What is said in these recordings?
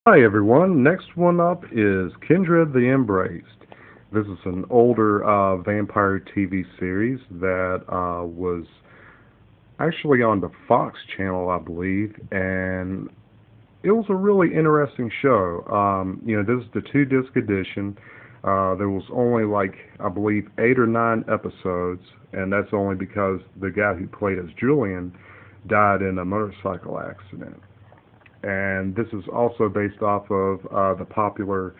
Hi everyone, next one up is Kindred the Embraced. This is an older vampire TV series that was actually on the Fox channel, I believe, and it was a really interesting show. This is the two-disc edition. There was only I believe 8 or 9 episodes, and that's only because the guy who played as Julian died in a motorcycle accident. And this is also based off of the popular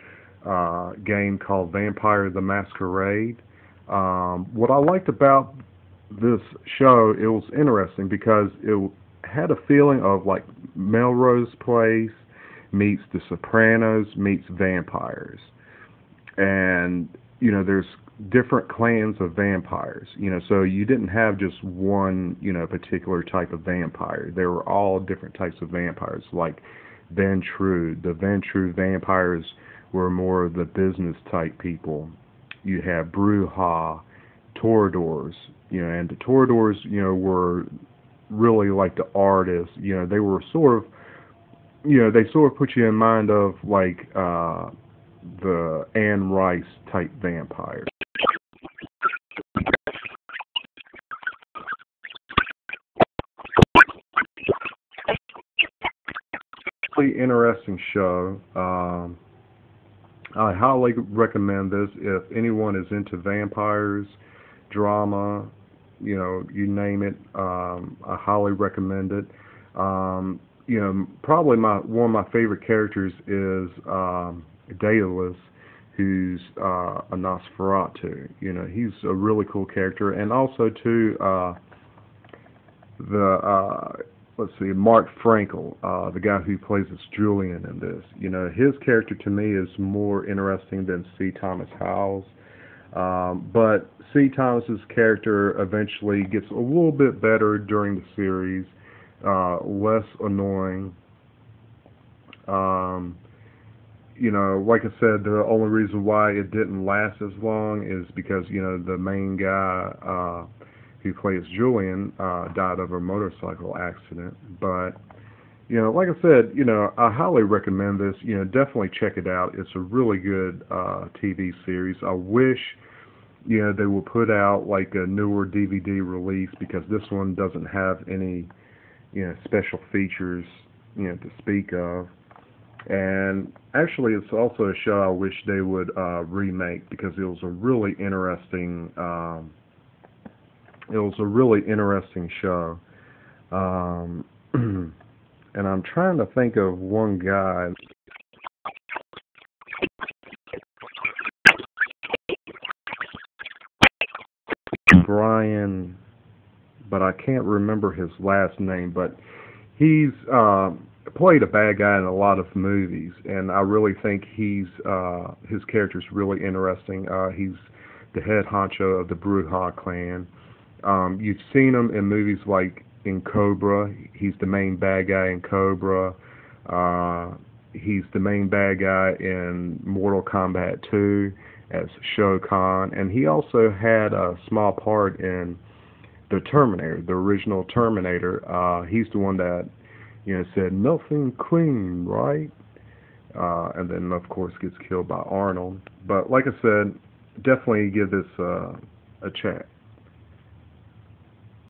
game called Vampire the Masquerade. What I liked about this show, it was interesting because it had a feeling of like Melrose Place meets The Sopranos meets vampires. And there's different clans of vampires, so you didn't have just one particular type of vampire. There were all different types of vampires, like Ventru. The Ventru vampires were more of the business type people. You had Bruja, Toreadors, and the Toreadors were really like the artists. They were sort of they sort of put you in mind of like the Anne Rice type vampires. Really interesting show. I highly recommend this if anyone is into vampires, drama, you name it. I highly recommend it. Probably one of my favorite characters is Daedalus, who's a Nosferatu. He's a really cool character, and also too the let's see, Mark Frankel, the guy who plays as Julian in this. His character to me is more interesting than C.Thomas Howell's. But C.Thomas's character eventually gets a little bit better during the series, less annoying. Like I said, the only reason why it didn't last as long is because the main guy who plays Julian died of a motorcycle accident. But like I said, I highly recommend this. Definitely check it out. It's a really good TV series. I wish they would put out like a newer DVD release because this one doesn't have any special features to speak of. And actually, it's also a show I wish they would remake because it was a really interesting. It was a really interesting show. And I'm trying to think of one guy. Brian, but I can't remember his last name. But he's played a bad guy in a lot of movies, and I really think his character's really interesting. He's the head honcho of the Bruja clan. You've seen him in movies like in Cobra. He's the main bad guy in Cobra. He's the main bad guy in Mortal Kombat 2 as Shao Kahn, and he also had a small part in the Terminator, the original Terminator. He's the one that said nothing clean, right? And then of course gets killed by Arnold. But like I said, definitely give this a check.